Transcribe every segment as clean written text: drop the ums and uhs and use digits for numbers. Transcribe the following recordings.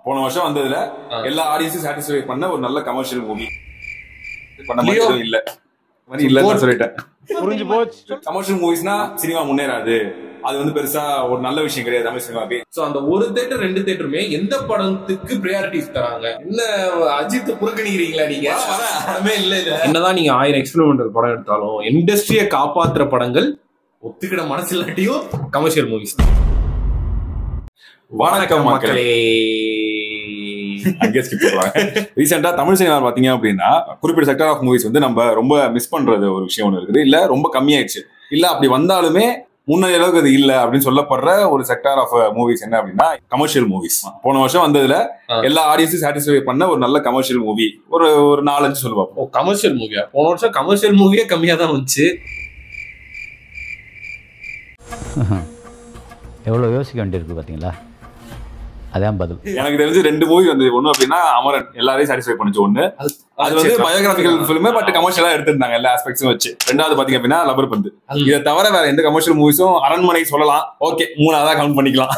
போன வருஷம் வந்ததுல எல்லா ஆடியன்ஸும் சாட்டிஸ்ஃபை பண்ண ஒரு நல்ல கமர்ஷியல் மூவி பண்ண மாதிரி இல்ல மாதிரி இல்லன்னு சொல்லிட்டேன். புரிஞ்சு போச்சு. கமர்ஷியல் மூவிஸ்னா சினிமா முன்னேறாது, அது வந்து பெருசா ஒரு நல்ல விஷயம் கிடையாது தமிழ் சினிமாக்கு. சோ அந்த ஒரு தியேட்டர் ரெண்டு தியேட்டருமே எந்த படத்துக்கு பிரியாரிட்டிஸ் தராங்க? என்ன அஜித் புறக்கணிக்கிறீங்களா நீங்க? படமே இல்ல. என்னதான் நீங்க 1000 எக்ஸ்பெரிமெண்டல் படம் எடுத்தாலும் இண்டஸ்ட்ரியை காப்பாத்துற படங்கள் ஒத்துக்கிட மனசு இல்லாட்டியும் கமர்ஷியல் மூவிஸ். வணக்கம் மக்களே. ரீசெண்டா தமிழ் சினிமா பாத்தீங்க அப்படின்னா குறிப்பிட்ட செக்டர் ஆஃப் மூவிஸ் வந்து நம்ம ரொம்ப மிஸ் பண்றது ஒரு விஷயம் ஒன்று இருக்குது. இல்ல ரொம்ப கம்மியாயிடுச்சு, இல்ல அப்படி வந்தாலுமே முன்னைய அளவுக்கு அது இல்ல அப்படின்னு சொல்லப்படுற ஒரு செக்டார் ஆஃப் மூவிஸ் என்ன அப்படின்னா கமர்ஷியல் மூவிஸ். போன வருஷம் வந்ததுல எல்லா ஆடியன்ஸும் சாட்டிஸ்ஃபை பண்ண ஒரு நல்ல கமர்ஷியல் மூவி ஒரு 4-5 சொல்லுவாங்க. ஓ, கமர்ஷியல் மூவியா? போன வருஷம் கமர்ஷியல் மூவியே கம்மியா தான் வந்துச்சு. எவ்வளவு யோசிக்க வேண்டியிருக்கு பாத்தீங்களா? அதான் பதில். எனக்கு தெரிஞ்சு 2 மூவி வந்து ஒண்ணு அப்படின்னா அமரன் எல்லாரையும் சாட்டிஸ்ஃபை பண்ணுச்சு. ஒண்ணு அது வந்து பயோகிராபிக்கல் ஃபிலிம் பட் கமர்ஷியலா எடுத்திருந்தாங்க எல்லா ஆஸ்பெக்ட்ஸும் வச்சு. 2வது பாத்தீங்க அப்படின்னா லப்பர் பந்து. இதை தவிர வேற எந்த கமர்ஷியல் மூவிஸும் அரண்மனை சொல்லலாம், ஓகே 3ஆவதா கவுண்ட் பண்ணிக்கலாம்.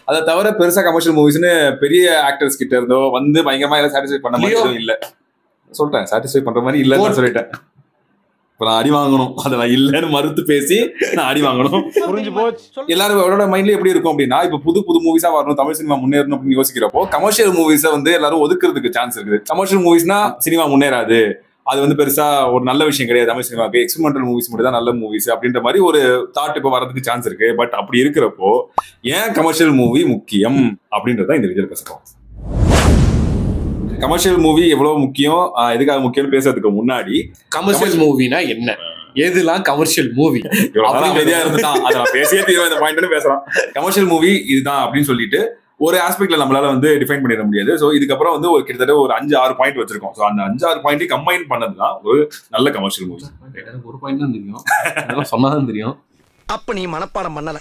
அதை தவிர பெருசா கமர்ஷியல் மூவிஸ்னு பெரிய ஆக்டர்ஸ் கிட்ட இருந்தோ வந்து பயங்கரமா எல்லாம் சாட்டிஸ்ஃபை பண்ண மாதிரி எதுவும் இல்ல. சொல்லிட்டேன், சாட்டிஸ்ஃபை பண்ற மாதிரி இல்லன்னு சொல்லிட்டேன். இப்ப நான் அடி வாங்கணும், அதை நான் இல்லன்னு மறுத்து பேசி நான் அடி வாங்கணும். புரிஞ்சு போச்சு. எல்லாரோட மைண்ட்ல எப்படி இருக்கும் அப்படின்னா இப்ப புது மூவிஸா வரணும், தமிழ் சினிமா முன்னேறணும் அப்படின்னு யோசிக்கிறப்போ கமர்ஷியல் மூவிஸை வந்து எல்லாரும் ஒதுக்குறதுக்கு சான்ஸ் இருக்குது. கமர்ஷியல் மூவிஸ்னா சினிமா முன்னேறாது, அது வந்து பெருசா ஒரு நல்ல விஷயம் கிடையாது தமிழ் சினிமாவுக்கு, எக்ஸ்பெரிமெண்டல் மூவிஸ் மட்டும் தான் நல்ல மூவிஸ் அப்படின்ற மாதிரி ஒரு தாட் இப்ப வரதுக்கு சான்ஸ் இருக்கு. பட் அப்படி இருக்கிறப்போ ஏன் கமர்ஷியல் மூவி முக்கியம் அப்படின்றத இந்த வீடியோல பேசுறோம். கமர்ஷியல் மூவி எவ்வளவு முக்கியம், எதுக்காக முக்கியம்னு பேசுறதுக்கு முன்னாடி கமர்ஷியல் மூவினா என்ன, எதுலாம் கமர்ஷியல் மூவி பேசியே தீர்வு இந்த பாயிண்ட் பேசலாம். கமர்ஷியல் மூவி இதுதான் அப்படின்னு சொல்லிட்டு ஒரு ஆஸ்பெக்ட்ல நம்மளால வந்து டிஃபைன் பண்ணிட முடியாது. ஸோ இதுக்கப்புறம் வந்து ஒரு கிட்டத்தட்ட ஒரு 5-6 பாயிண்ட் வச்சிருக்கோம். ஸோ அந்த 5-6 பாயிண்ட் கம்பைன் பண்ணதுதான் ஒரு நல்ல கமர்ஷியல் மூவி. எனக்கு ஒரு பாயிண்ட் தான் தெரியும், அதெல்லாம் சொன்னாதான் தெரியும். அப்ப நீ மனப்பாடம் பண்ணல.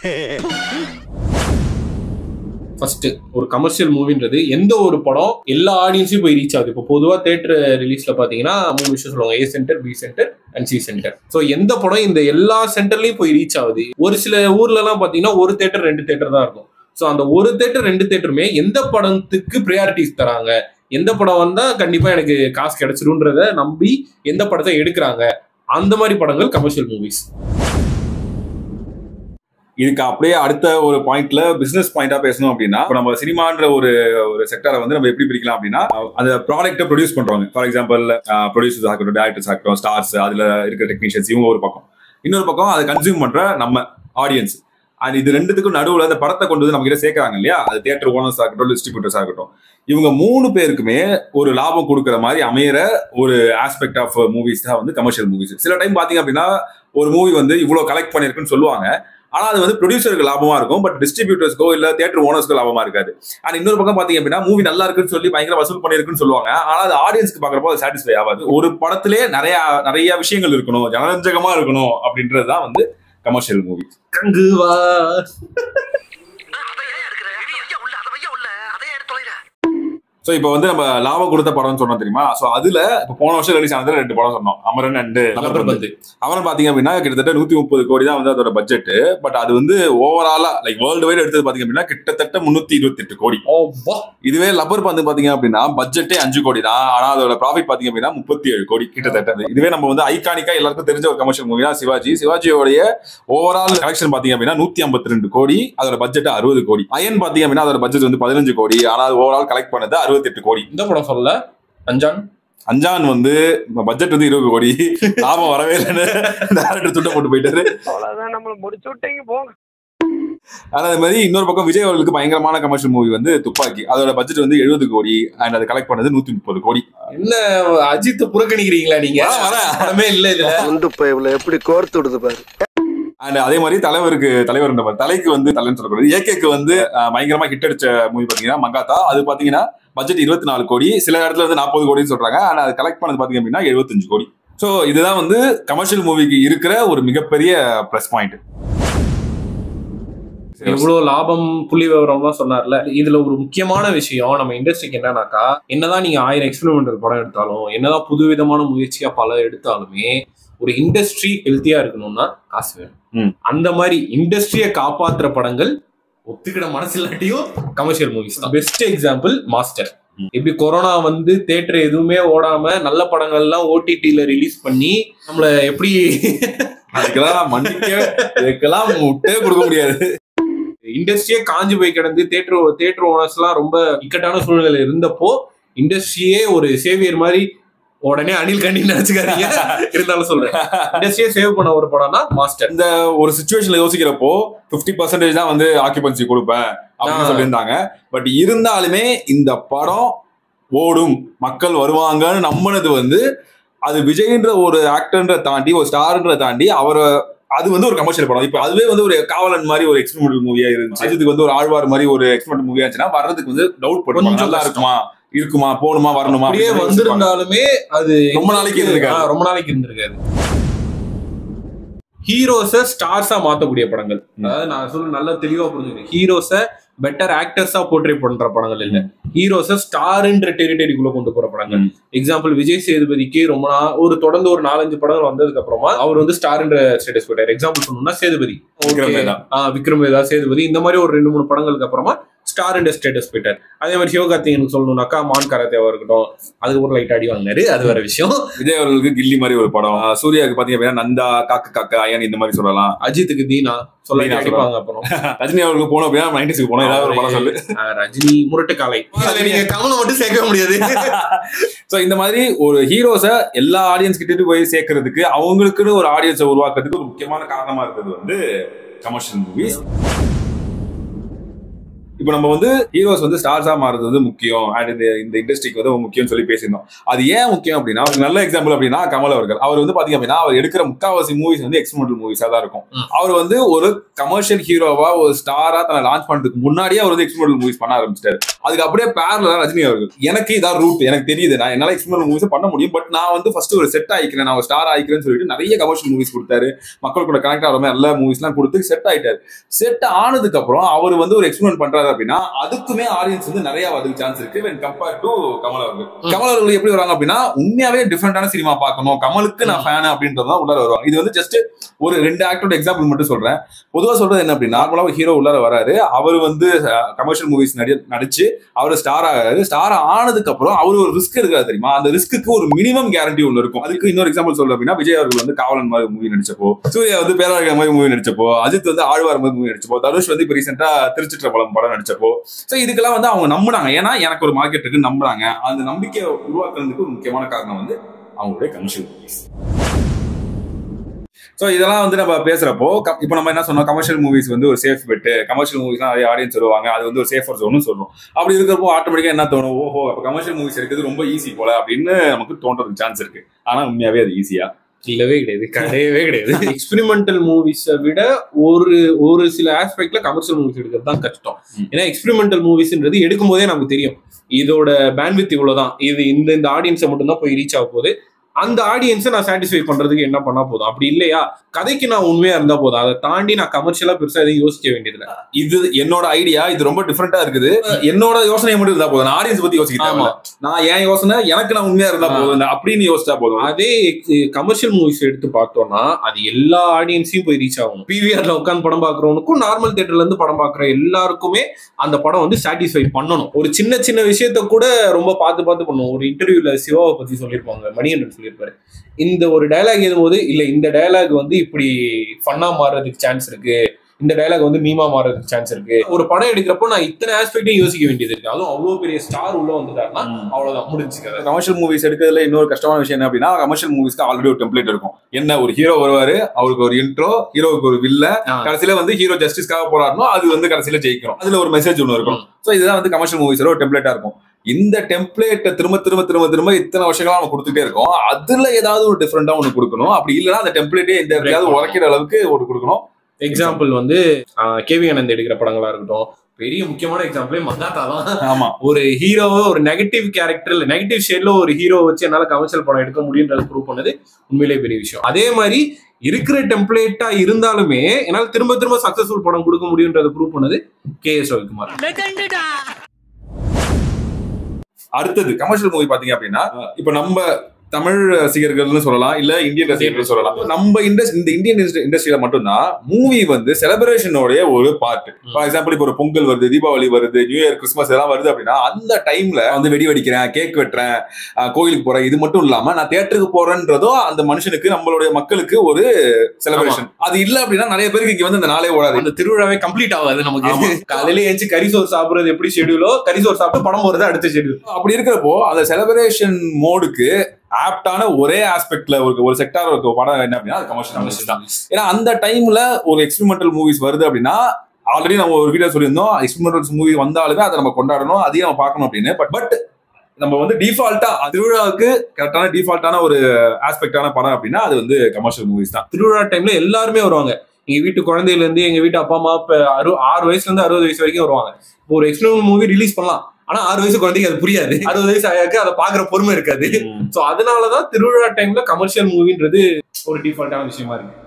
ஃபர்ஸ்ட் ஒரு கமர்ஷியல் மூவின்றது எந்த ஒரு படம் எல்லா ஆடியன்ஸையும் போய் ரீச் ஆகுது. இப்போ பொதுவாக தேட்டர் ரிலீஸ்ல பாத்தீங்கன்னா 3 விஷயம் சொல்லுவாங்க, A centre, B centre and C centre. So எந்த படம் இந்த எல்லா சென்டர்லயும் போய் ரீச் ஆகுது. ஒரு சில ஊர்ல எல்லாம் பாத்தீங்கன்னா ஒரு தேட்டர் 2 தேட்டர் தான் இருக்கும். ஸோ அந்த ஒரு தேட்டர் 2 தேட்டருமே எந்த படத்துக்கு ப்ரியாரிட்டிஸ் தராங்க, எந்த படம் வந்தா கண்டிப்பா எனக்கு காசு கிடைச்சிருன்றத நம்பி எந்த படத்தை எடுக்கிறாங்க, அந்த மாதிரி படங்கள் கமர்ஷியல் மூவிஸ். இதுக்கு அப்படியே அடுத்த ஒரு பாயிண்ட்ல பிசினஸ் பாயிண்டா பேசணும் அப்படின்னா நம்ம சினிமான்ற ஒரு செக்டரை வந்து நம்ம எப்படி பிரிக்கலாம் அப்படின்னா அந்த ப்ராடக்ட்டை ப்ரொடியூஸ் பண்றவங்க, ஃபார் எக்ஸாம்பிள் ப்ரொடியூசர்ஸ் ஆகட்டும், டேரக்டர்ஸ் ஆகட்டும், ஸ்டார்ஸ், அதுல இருக்கிற டெக்னீஷியன்ஸ், இவங்க ஒரு பக்கம். இன்னொரு பக்கம் அதை கன்சியூம் பண்ற நம்ம ஆடியன்ஸ். அது இது ரெண்டுத்துக்கும் நடுவுல அந்த படத்தை கொண்டு வந்து நம்ம கிட்ட சேர்க்கறாங்க இல்லையா, அது தியேட்டர் ஓனர்ஸ் ஆகட்டும், டிஸ்ட்ரிபியூட்டர்ஸ் ஆகட்டும், இவங்க 3 பேருக்குமே ஒரு லாபம் கொடுக்குற மாதிரி அமையிற ஒரு ஆஸ்பெக்ட் ஆஃப் மூவிஸ் தான் வந்து கமர்ஷியல் மூவிஸ். சில டைம் பாத்தீங்க அப்படின்னா ஒரு மூவி வந்து இவ்வளவு கலெக்ட் பண்ணிருக்குன்னு சொல்லுவாங்க, ஆனா அது வந்து ப்ரொடியூசருக்கு லாபமா இருக்கும், பட் டிஸ்ட்ரிபியூட்டர்ஸ்க்கோ இல்ல தியேட்டர் ஓனர்ஸ்க்கோ லாபமா இருக்காது. அண்ட் இன்னொரு பக்கம் பாத்தீங்க அப்படின்னா மூவி நல்லா இருக்குன்னு சொல்லி பயங்கர வசூல் பண்ணிருக்குன்னு சொல்லுவாங்க, ஆனா அது ஆடியன்ஸ்க்கு பாக்குறப்போ அது சாட்டிஸ்ஃபை ஆகாது. ஒரு படத்திலே நிறைய விஷயங்கள் இருக்கணும், ஜனரஞ்சகமா இருக்கணும் அப்படின்றதுதான் வந்து கமர்ஷியல் மூவி. கங்குவா சோ இப்போ வந்து நம்ம லாபம் கொடுத்த படம் சொன்னோம் தெரியுமா. சோ அதுல இப்போ போன வருஷம் ரிலீஸ் ஆனதுல 2 படம் சொன்னோம், அமரன் அண்ட் லப்பர் பந்து. அமரன் பாத்தீங்க அப்படின்னா கிட்டத்தட்ட 130 கோடி தான் வந்து அதோட பட்ஜெட். பட் அது வந்து ஓவராலா லைக் வேர்ல்டு வைட் எடுத்தது பாத்தீங்க அப்படின்னா கிட்டத்தட்ட 328 கோடி. இதுவே லப்பர் பந்து பாத்தீங்க அப்படின்னா பட்ஜெட்டே 5 கோடி தான், ஆனா அதோட ப்ராஃபிட் பாத்தீங்க அப்படின்னா 37 கோடி கிட்டத்தட்ட. இதுவே நம்ம வந்து ஐகானிக்கா எல்லாருக்கும் தெரிஞ்ச ஒரு கமர்ஷியல் மூவி தான் சிவாஜியோடைய ஓவரால் கலெக்ஷன் பாத்தீங்க அப்படின்னா 152 கோடி, அதோட பட்ஜெட் 60 கோடி. அயன் பாத்தீங்க அப்படின்னா அதோட பட்ஜெட் வந்து 15 கோடி, ஆனா அது ஓவரால் கலெக்ட் பண்ணது 68 கோடி. இந்த படம் சொல்ல அஞ்சான் வந்து பட்ஜெட் வந்து 20 கோடி, லாபம் வரவே இல்லைன்னு டேரக்டர் துட்ட போட்டு போயிட்டாரு. அதே மாதிரி இன்னொரு பக்கம் விஜய் அவர்களுக்கு பயங்கரமான கமர்ஷியல் மூவி வந்து துப்பாக்கி, அதோட பட்ஜெட் வந்து 70 கோடி அண்ட் அது கலெக்ட் பண்ணது 130 கோடி. என்ன அஜித் புறக்கணிக்கிறீங்களா நீங்க? வரமே இல்ல இதுல எப்படி கோர்த்து விடுது பாரு. அண்ட் அதே மாதிரி தலைவர் தலைக்கு வந்து தலைன்னு சொல்லக்கூடாது, ஏகேக்கு வந்து பயங்கரமா ஹிட் அடிச்ச மூவி பாத்தீங்கன்னா மங்காத்தா. அது பாத்தீங்கன்னா பட்ஜெட் 24 கோடி, சில இடத்துல வந்து 40 கோடின்னு சொல்றாங்க, ஆனா அது கலெக்ட் பண்ணது பாத்தீங்க அப்படின்னா 75 கோடி. சோ இதுதான் வந்து கமர்ஷியல் மூவிக்கு இருக்கிற ஒரு மிகப்பெரிய பிளஸ் பாயிண்ட். எவ்வளவு லாபம் புள்ளி விவரம்லாம் சொன்னார்ல, இதுல ஒரு முக்கியமான விஷயம் நம்ம இண்டஸ்ட்ரிக்கு என்னன்னாக்கா, என்னதான் நீங்க 1000 எக்ஸ்பெரிமெண்டல் படம் எடுத்தாலும், என்னதான் புதுவிதமான முயற்சியா பல எடுத்தாலுமே ஒரு இண்டஸ்ட்ரி ஹெல்த்தியா இருக்கணும்னா காசு வேணும். அந்த மாதிரி இண்டஸ்ட்ரியை காப்பாத்துற படங்கள் ஒத்துக்கிட மனசு இல்லாட்டியும் கமர்ஷியல் மூவிஸ் தான். Best example master. எப்படி கொரோனா வந்து தியேட்டர் எதுவுமே ஓடாம நல்ல படங்கள்லாம் ஓடிடில ரிலீஸ் பண்ணி நம்மள எப்படி அதுக்கெல்லாம் இதுக்கெல்லாம் முட்டே கொடுக்க முடியாது. இண்டஸ்ட்ரியே காஞ்சு போய் கிடந்து தியேட்டர் ஓனர்ஸ் எல்லாம் ரொம்ப இக்கட்டான சூழ்நிலை இருந்தப்போ இண்டஸ்ட்ரியே ஒரு சேவியர் மாதிரி, உடனே அனில் கண்டி நினைச்சுக்காதீங்க, இருந்தாலும் சொல்றேன், இண்டஸ்ட்ரியே சேவ் பண்ண ஒரு படம்னா மாஸ்டர். இந்த ஒரு சிச்சுவேஷன்ல யோசிக்கிறப்போ 50% தான் வந்து ஆக்கியபன்சி கொடுப்பேன் அப்படின்னு சொல்லியிருந்தாங்க. பட் இருந்தாலுமே இந்த படம் ஓடும், மக்கள் வருவாங்கன்னு நம்பினது வந்து அது விஜய்ன்ற ஒரு ஆக்டர்ன்ற தாண்டி, ஒரு ஸ்டார்ன்ற தாண்டி அவரை அது வந்து ஒரு கமர்ஷியல் படம். இப்ப அதுவே வந்து ஒரு காவலன் மாதிரி ஒரு எக்ஸ்பெரிமெண்டல் மூவியா இருந்துச்சு. அஜித்துக்கு வந்து ஒரு ஆழ்வார் மாதிரி ஒரு எக்ஸ்பெரிமெண்டல் மூவியா இருந்துச்சுன்னா வர்றதுக்கு வந்து டவுட் பண்ணுவாங்க, நல்லா இருக்குமா போகணுமா வரணுமா. அப்படியே வந்திருந்தாலுமே அது ரொம்ப நாளைக்கு இருந்திருக்காது. ஹீரோஸை ஸ்டார்ஸா மாத்தக்கூடிய படங்கள், அதாவது நான் சொல்ல நல்லா தெளிவா புரிஞ்சுக்கிறேன், ஹீரோஸை பெட்டர் ஆக்டர்ஸா போர்ட்ரே பண்ற படங்கள் இல்ல, ஹீரோஸை ஸ்டார்ன்ற டெரிட்டரிக்குள்ள கொண்டு போற படங்கள். எக்ஸாம்பிள் விஜய் சேதுபதிக்கு ரொம்ப ஒரு தொடர்ந்து ஒரு 4-5 படங்கள் வந்ததுக்கு அப்புறமா அவர் வந்து ஸ்டார்ன்ற ஸ்டேட்டஸ் போயிட்டார். எக்ஸாம்பிள் சொல்லணும்னா சேதுபதி, விக்ரம் வேதா, சேதுபதி, இந்த மாதிரி ஒரு 2-3 படங்களுக்கு அப்புறமா ஸ்டார் இண்டர் ஸ்டேட்டஸ் போயிட்டார். அதே மாதிரி சிவகார்த்திகேயனுக்கு சொல்லணும்னாக்கா மான் கராத்தேவா இருக்கட்டும், அதுக்கு ஒரு லைட் அடி வாங்கினாரு, அது வேற விஷயம். விஜய் அவர்களுக்கு கில்லி மாதிரி ஒரு படம், சூர்யாவுக்கு பாத்தீங்க அப்படின்னா நந்தா, காக்கா அயன், இந்த மாதிரி சொல்லலாம். அஜித்துக்கு தீனா சொல்லிப்பாங்க. அப்புறம் ரஜினி அவர்களுக்கு போனோம் அப்படின்னா 90s போனோம், ஏதாவது ஒரு படம் சொல்லு. ரஜினி முரட்டு காலை, நீங்க கமலை மட்டும் சேர்க்க முடியாது. சோ இந்த மாதிரி ஒரு ஹீரோஸை எல்லா ஆடியன்ஸ் கிட்ட போய் சேர்க்கறதுக்கு, அவங்களுக்குன்னு ஒரு ஆடியன்ஸை உருவாக்குறதுக்கு ஒரு முக்கியமான காரணமா இருக்கிறது வந்து கமர்ஷியல் மூவிஸ். இப்ப நம்ம வந்து ஹீரோஸ் வந்து ஸ்டார்ஸா மாறுறது வந்து முக்கியம், அண்ட் இந்த இண்டஸ்ட்ரிக்கு வந்து முக்கியம் சொல்லி பேசியிருந்தோம். அது ஏன் முக்கியம் அப்படின்னா, ஒரு நல்ல எக்ஸாம்பிள் அப்படின்னா கமல் அவர்கள். அவர் வந்து பாத்தீங்க அப்படின்னா அவர் எடுக்கிற முக்காவாசி மூவிஸ் வந்து எக்ஸ்பெரிமெண்டல் மூவிஸா தான் இருக்கும். அவர் வந்து ஒரு கமர்ஷியல் ஹீரோவா ஒரு ஸ்டாரா தன்னை லான்ச் பண்றதுக்கு முன்னாடியே அவர் வந்து எக்ஸ்பெரிமெண்டல் மூவிஸ் பண்ண ஆரம்பிச்சிட்டாரு. அதுக்கு அப்படியே பேரலா ரஜினி அவர்கள், எனக்கு இதான் ரூட், எனக்கு தெரியுது, நான் என்னால எக்ஸ்பெரிமெண்டல் மூவிஸ் பண்ண முடியும், பட் நான் வந்து ஃபர்ஸ்ட் ஒரு செட் ஆயிக்கிறேன், நான் ஒரு ஸ்டார் ஆயிக்கிறேன்னு சொல்லிட்டு நிறைய கமர்ஷியல் மூவிஸ் கொடுத்தாரு. மக்கள் கூட கனெக்ட் ஆகிற மாதிரி நல்ல மூவிஸ் எல்லாம் கொடுத்து செட் ஆயிட்டாரு. செட் ஆனதுக்கு அப்புறம் அவர் வந்து ஒரு எக்ஸ்பெரிமெண்ட் பண்றாரு அப்படின்னா அதுக்குமே ஆடியன்ஸ் வந்து நிறைய வரதுக்கு சான்ஸ் இருக்கு when compared to கமல் அவர்கள். கமல் அவர்கள் எப்படி வராங்க அப்படின்னா உண்மையாவே டிஃபரெண்டான சினிமா பார்க்கணும், கமலுக்கு நான் ஃபேன் அப்படின்றதுதான் உள்ளார வருவாங்க. இது வந்து ஜஸ்ட் ஒரு 2 ஆக்டரோட எக்ஸாம்பிள் மட்டும் சொல்றேன். பொதுவா சொல்றது என்ன அப்படின்னா, நார்மலா ஹீரோ உள்ளார வராரு, அவர் வந்து கமர்ஷியல் மூவிஸ் நடிச்சு அவர் ஸ்டார் ஆகாரு. ஸ்டார் ஆனதுக்கு அப்புறம் அவர் ஒரு ரிஸ்க் எடுக்காது தெரியுமா, அந்த ரிஸ்க்கு ஒரு மினிமம் கேரண்டி ஒன்று இருக்கும். அதுக்கு இன்னொரு எக்ஸாம்பிள் சொல்ல அப்படின்னா, விஜய் அவர்கள் வந்து காவலன் மாதிரி மூவி நடிச்சப்போ, சூர்யா வந்து பேரழகன் மாதிரி மூவி நடிச்சப்போ, அஜித் வந்து ஆழ்வார் மாதிரி மூவி நடிச்சப்போ, தனுஷ் வந்து இப்ப ரீசெண்டா திருச்சிற்றம்பலம் படம் நடிச்சப்போ, சோ இதுக்கெல்லாம் வந்து அவங்க நம்பினாங்க. ஏன்னா எனக்கு ஒரு மார்க்கெட் இருக்கு நம்புறாங்க. அந்த நம்பிக்கையை உருவாக்குறதுக்கு ஒரு முக்கியமான காரணம் வந்து அவங்களுடைய கமர்ஷியல் மூவிஸ். சோ இதெல்லாம் வந்து நம்ம பேசுறப்போ இப்ப நம்ம என்ன சொன்னோம், கமர்ஷியல் மூவிஸ் வந்து ஒரு சேஃப் பெட், கமர்ஷியல் மூவிஸ் நிறைய ஆடியன்ஸ் வருவாங்க, அது வந்து ஒரு சேஃபர் ஜோன்னு சொல்றோம். அப்படி இருக்கிறப்போ ஆட்டோமேட்டிக்கா என்ன தோணும், ஓஹோ அப்ப கமர்ஷியல் மூவிஸ் இருக்கிறது ரொம்ப ஈஸி போல அப்படின்னு நமக்கு தோன்றதுக்கு சான்ஸ் இருக்கு. ஆனா உண்மையாவே அது ஈஸியா இல்லவே கிடையாது. எக்ஸ்பெரிமெண்டல் மூவிஸை விட ஒரு சில ஆஸ்பெக்ட்ல கமர்ஷியல் மூவிஸ் எடுக்கிறது தான் கஷ்டம். ஏன்னா எக்ஸ்பெரிமெண்டல் மூவிஸ்ன்றது எடுக்கும் போதே நமக்கு தெரியும் இதோட பேண்ட்வித் இவ்வளவுதான், இது இந்த ஆடியன்ஸை மட்டும்தான் போய் ரீச் ஆக போகுது, அந்த ஆடியன்ஸை நான் சாட்டிஸ்ஃபை பண்றதுக்கு என்ன பண்ணா போதும். அப்படி இல்லையா, கதைக்கு நான் உண்மையா இருந்தா போதும், அதை தாண்டி நான் கமர்ஷியலா பெருசா எதையும் யோசிக்க வேண்டியது இல்லை. இது என்னோட ஐடியா, இது ரொம்ப டிஃபரெண்டா இருக்குது, என்னோட யோசனை மட்டும் இருந்தா போதும், ஆடியன்ஸ் பத்தி யோசிக்கலாம். நான் ஏன் யோசனை, எனக்கு நான் உண்மையா இருந்தா போதும் அப்படின்னு யோசிச்சா போதும். அதே கமர்ஷியல் மூவிஸ் எடுத்து பார்த்தோம்னா அது எல்லா ஆடியன்ஸையும் போய் ரீச் ஆகணும். பிவிஆர்ல உட்காந்து படம் பாக்குறவனுக்கும் நார்மல் தியேட்டர்ல இருந்து படம் பாக்குற எல்லாருக்குமே அந்த படம் வந்து சாட்டிஸ்ஃபை பண்ணணும். ஒரு சின்ன சின்ன விஷயத்த கூட ரொம்ப பார்த்து பண்ணணும். ஒரு இன்டர்வியூல சிவாவை பத்தி சொல்லியிருப்பாங்க, மணிகண்டன் சொல்லியிருப்பாரு, இந்த ஒரு டயலாக் எழுதும்போது இல்ல இந்த டயலாக் வந்து இப்படி ஃபன்னா மாறுறதுக்கு சான்ஸ் இருக்கு, இந்த டயலாக் வந்து மீமா மாறதுக்கு சான்ஸ் இருக்கு. ஒரு படம் எடுக்கிறப்போ நான் இத்தனை ஆஸ்பெக்டையும் யோசிக்க வேண்டியது இருக்கு. அதுவும் அவ்வளவு பெரிய ஸ்டார் உள்ள வந்துட்டாருன்னா அவ்வளவுதான் முடிஞ்சுக்காது. கமர்ஷியல் மூவிஸ் எடுக்கிறதுல இன்னொரு கஷ்டமான விஷயம் என்ன அப்படின்னா, கமர்ஷியல் மூவிஸ்க்கு ஆல்ரெடி ஒரு டெம்ப்ளேட் இருக்கும். என்ன, ஒரு ஹீரோ வருவாரு, அவருக்கு ஒரு இன்ட்ரோ, ஹீரோவுக்கு ஒரு வில்ல, கடைசியில வந்து ஹீரோ ஜஸ்டிஸ்க்காக போராடணும், அது வந்து கடைசியில ஜெயிக்கிறோம், அதுல ஒரு மெசேஜ் ஒன்று இருக்கும். சோ இதுதான் வந்து கமர்ஷியல் மூவிஸ்ல ஒரு டெம்ப்ளேட்டா இருக்கும். இந்த டெம்ப்ளேட்டை திரும்ப இத்தனை வருஷங்களா நம்ம கொடுத்துட்டே இருக்கோம். அதுல ஏதாவது ஒரு டிஃபரெண்டா ஒன்று கொடுக்கணும். அப்படி இல்லைன்னா அந்த டெம்ப்ளேட்டே எந்த உரைக்கிற அளவுக்கு ஒரு கொடுக்கணும். எக்ஸாம்பிள் வந்து கேவி ஆனந்த் எடுக்கிற படங்களா இருக்கட்டும், பெரிய முக்கியமான எக்ஸாம்பிளே மங்காத்தா தான். ஆமா, ஒரு ஹீரோவை ஒரு நெகட்டிவ் கேரக்டர்ல நெகட்டிவ் ஷேட்ல ஒரு ஹீரோ வச்சு என்னால கமர்ஷியல் படம் எடுக்க முடியும்ன்றது ப்ரூவ் பண்ணது உண்மையிலேயே பெரிய விஷயம். அதே மாதிரி இருக்கிற டெம்ப்ளேட்டா இருந்தாலுமே என்னால திரும்ப சக்சஸ்ஃபுல் படம் கொடுக்க முடியும்ன்றது ப்ரூவ் பண்ணது KS ரவிக்குமார். அடுத்தது கமர்ஷியல் மூவி பாத்தீங்க அப்படின்னா, இப்ப நம்ம தமிழ் ரசிகர்கள்னு சொல்லலாம், இல்ல இந்தியன் ரசிகர்கள் சொல்லலாம். நம்ம இந்த இந்தியன் இண்டஸ்ட்ரியில மட்டும்தான் மூவி வந்து செலிப்ரேஷனோட ஒரு பார்ட். ஃபார் எக்ஸாம்பிள், இப்போ ஒரு பொங்கல் வருது, தீபாவளி வருது, நியூ இயர், கிறிஸ்மஸ் எல்லாம் வருது அப்படின்னா அந்த டைம்ல வந்து வெடி வெடிக்கிறேன், கேக் வெட்டுறேன், கோயிலுக்கு போறேன், இது மட்டும் இல்லாம நான் தியேட்டருக்கு போறேன்றதோ அந்த மனுஷனுக்கு, நம்மளுடைய மக்களுக்கு ஒரு செலிப்ரேஷன். அது இல்ல அப்படின்னா நிறைய பேருக்கு இங்க வந்து இந்த நாளே ஓடாது, அந்த திருவிழாவே கம்ப்ளீட் ஆகாது. நமக்கு காலையில ஏஞ்சி கரிசோர் சாப்பிடுறது எப்படி ஷெடியூலோ, கரிசோர் சாப்பிட்டு படம் போறது அடுத்த ஷெடியூல். அப்படி இருக்கிறப்போ அந்த செலிப்ரேஷன் மோடுக்கு ஆப்டான ஒரே ஆஸ்பெக்ட்ல ஒரு செக்டார் ஒரு படம் என்ன அப்படின்னா அது கமர்ஷியல் தான். ஏன்னா அந்த டைம்ல ஒரு எக்ஸ்பெரிமெண்டல் மூவிஸ் வருது அப்படின்னா, ஆல்ரெடி நம்ம ஒரு வீடியோ சொல்லியிருந்தோம், எக்ஸ்பெரிமெண்டல் மூவி வந்தாலுமே அதை நம்ம கொண்டாடணும், அதையும் நம்ம பார்க்கணும் அப்படின்னு. பட் நம்ம வந்து டிஃபால்ட்டா திருவிழாவுக்கு கரெக்டான டிஃபால்ட்டான ஒரு ஆஸ்பெக்டான படம் அப்படின்னா அது வந்து கமர்ஷியல் மூவிஸ் தான். திருவிழா டைம்ல எல்லாருமே வருவாங்க. எங்க வீட்டு குழந்தையில இருந்து எங்க வீட்டு அப்பா அம்மா 6 வயசுல இருந்து 60 வயசு வரைக்கும் வருவாங்க. இப்போ ஒரு எக்ஸ்பெரிமெண்டல் மூவி ரிலீஸ் பண்ணலாம், ஆனா 6 வயசு குழந்தைக்கு அது புரியாது, 60 வயசு ஆயாக்கு அதை பாக்குற பொறுமை இருக்காது. சோ அதனாலதான் திருவிழா டைம்ல கமர்ஷியல் மூவின்றது ஒரு டிஃபால்ட்டான விஷயமா இருக்கு.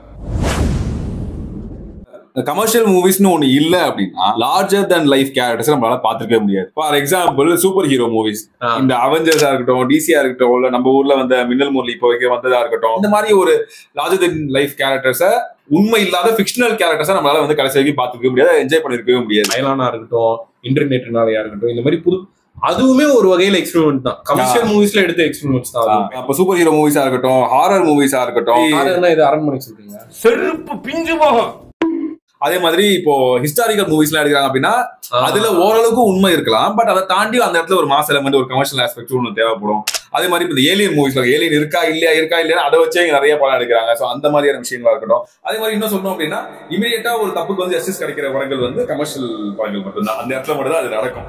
கமர்ஷியல் மூவிஸ்னு ஒண்ணு இல்ல அப்படின்னா லார்ஜர் தன் லைஃப் கேரக்டர்ஸ் நம்மளால பாத்துக்கவே முடியாது. For example, super hero movies, இந்த அவெஞ்சர்ஸா இருக்கட்டும், டிசியா இருக்கட்டும், இல்ல நம்ம ஊர்ல வந்த மின்னல் முரளி இப்போ வந்ததா இருக்கட்டும், இந்த மாதிரி ஒரு லார்ஜர் தன் லைஃப் கேரக்டர்ஸ, உண்மை இல்லாத ஃபிக்ஷனல் கேரக்டர்ஸை நம்மளால வந்து கடைசி வரைக்கும் பாத்துக்கவே முடியாது, என்ஜாய் பண்ணிருக்கவே முடியாது. அயலானா இருக்கட்டும், இன்டர்நெட்னாலயா இருக்கட்டும், இந்த மாதிரி அதுவுமே ஒரு வகையில எக்ஸ்பெரிமெண்ட் தான். கமர்ஷியல் மூவிஸ்ல எடுத்த எக்ஸ்பெரிமெண்ட்ஸ் தான். அப்ப சூப்பர் ஹீரோ மூவிஸா இருக்கட்டும், ஹாரர் மூவிஸா இருக்கட்டும், இது அரண்மனை சொல்றீங்க, செருப்பு பிஞ்சு போகும். அதே மாதிரி இப்போ ஹிஸ்டாரிக்கல் மூவிஸ் எல்லாம் எடுக்கிறாங்க அப்படின்னா அதுல ஓரளவுக்கு உண்மை இருக்கலாம், பட் அதை தாண்டி அந்த இடத்துல ஒரு மாஸ் எலமெண்ட், ஒரு கமர்ஷியல் ஆஸ்பெக்ட் ஒன்று தேவைப்படும். அதே மாதிரி இப்போ ஏலியன் மூவிஸ்ல ஏலியன் இருக்கா இல்லையா அதை வச்சே நிறைய படம் எடுக்கிறாங்க. ஸோ அந்த மாதிரியான விஷயங்களா இருக்கட்டும். அதே மாதிரி இன்னும் சொல்லணும் அப்படின்னா இமீடியட்டா ஒரு தப்புக்கு வந்து ஜஸ்டிஸ் கிடைக்கிற படங்கள் வந்து கமர்ஷியல் படங்கள் மட்டும்தான், அந்த இடத்துல மட்டும் தான் அது நடக்கும்.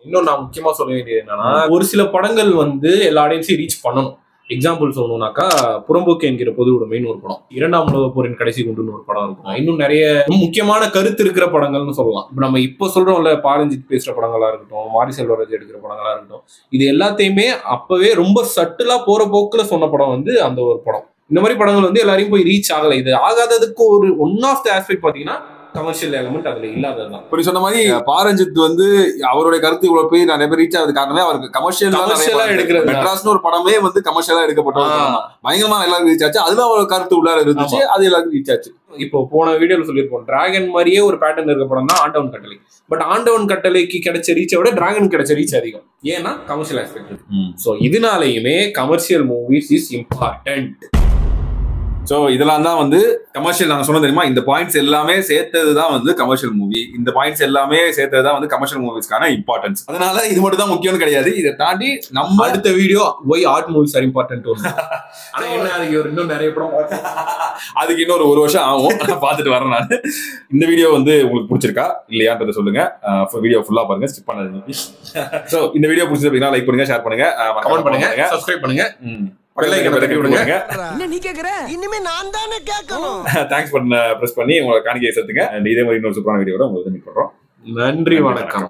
இன்னும் நான் முக்கியமா சொல்ல வேண்டியது என்னன்னா, ஒரு சில படங்கள் வந்து எல்லா ஆடியன்ஸையும் ரீச் பண்ணணும். எக்ஸாம்பிள் சொல்லணும்னாக்கா, புறம்போக்கு என்கிற பொது உடைமைன்னு ஒரு படம், 2ஆம் உலக போரின் கடைசி குண்டுன்னு ஒரு படம் இருக்கும். இன்னும் நிறைய முக்கியமான கருத்து இருக்கிற படங்கள்னு சொல்லலாம். இப்போ நம்ம இப்போ சொல்றோம்ல, பாரஞ்சித் பேசுற படங்களா இருக்கட்டும், மாரி செல்வராஜ் எடுக்கிற படங்களா இருக்கட்டும், இது எல்லாத்தையுமே அப்பவே ரொம்ப சட்டிலா போற போக்குல சொன்ன படம் வந்து அந்த ஒரு படம். இந்த மாதிரி படங்கள் வந்து எல்லாரையும் போய் ரீச் ஆகல. இது ஆகாததுக்கு ஒரு ஒன் ஆஃப் த ஆஸ்பெக்ட் பாத்தீங்கன்னா கமர்ஷியல் எலிமெண்ட் அதுல இல்லாததுதான். இப்படி சொன்ன மாதிரி பாரஞ்சித் வந்து அவருடைய கருத்து இவ்வளவு போய் நிறைய ரீச் ஆகுது காரணமே அவருக்கு கமர்ஷியலா எடுக்கிறது. மெட்ராஸ்னு ஒரு படமே வந்து கமர்ஷியலா எடுக்கப்பட்டது, பயங்கரமா எல்லாருக்கும் ரீச் ஆச்சு. அதுல அவரோட கருத்து உள்ளார இருந்துச்சு, அது எல்லாருக்கும் ரீச் ஆச்சு. இப்போ போன வீடியோல சொல்லியிருப்போம், டிராகன் மாதிரியே ஒரு பேட்டர்ன் இருக்க படம் தான் ஆண்டவன் கட்டளை. பட் ஆண்டவன் கட்டளைக்கு கிடைச்ச ரீச்சை விட டிராகன் கிடைச்ச ரீச் அதிகம். ஏன்னா கமர்ஷியல் ஆஸ்பெக்ட். சோ இதனாலயுமே commercial movies is important. So இதெல்லாம் தான் வந்து கமர்ஷியல். நாங்கள் சொன்னது தெரியுமா, இந்த பாயிண்ட்ஸ் எல்லாமே சேர்த்தது தான் வந்து கமர்ஷியல் மூவி. இந்த பாயிண்ட்ஸ் எல்லாமே சேர்த்தது தான் வந்து கமர்ஷியல் மூவிஸ்க்கான இம்பார்ட்டன்ஸ். அதனால இது மட்டும் தான் முக்கியம்னு கிடையாது. இதை தாண்டி நம்ம அடுத்த video why art movies are important. ஆனா என்ன, அதுக்கு இன்னும் நிறைய படம், அதுக்கு இன்னொரு 1 வருஷம் ஆகும், பார்த்துட்டு வரேன் நான். இந்த வீடியோ வந்து உங்களுக்கு பிடிச்சிருக்கா இல்லையான்றதை சொல்லுங்க. வீடியோ ஃபுல்லா பாருங்க, ஸ்கிப் பண்ணாதீங்க. ஸோ இந்த வீடியோ பிடிச்சது அப்படின்னா லைக் பண்ணுங்க, ஷேர் பண்ணுங்க, கமெண்ட் பண்ணுங்க, சப்ஸ்கிரைப் பண்ணுங்க. தேங்க்ஸ் பண்ண பிரஸ் பண்ணி உங்களை காணிக்கை சேர்த்துங்க. இதே மாதிரி இன்னொரு சூப்பரான வீடியோட உங்களுக்கு மீட் பண்றோம். நன்றி, வணக்கம்.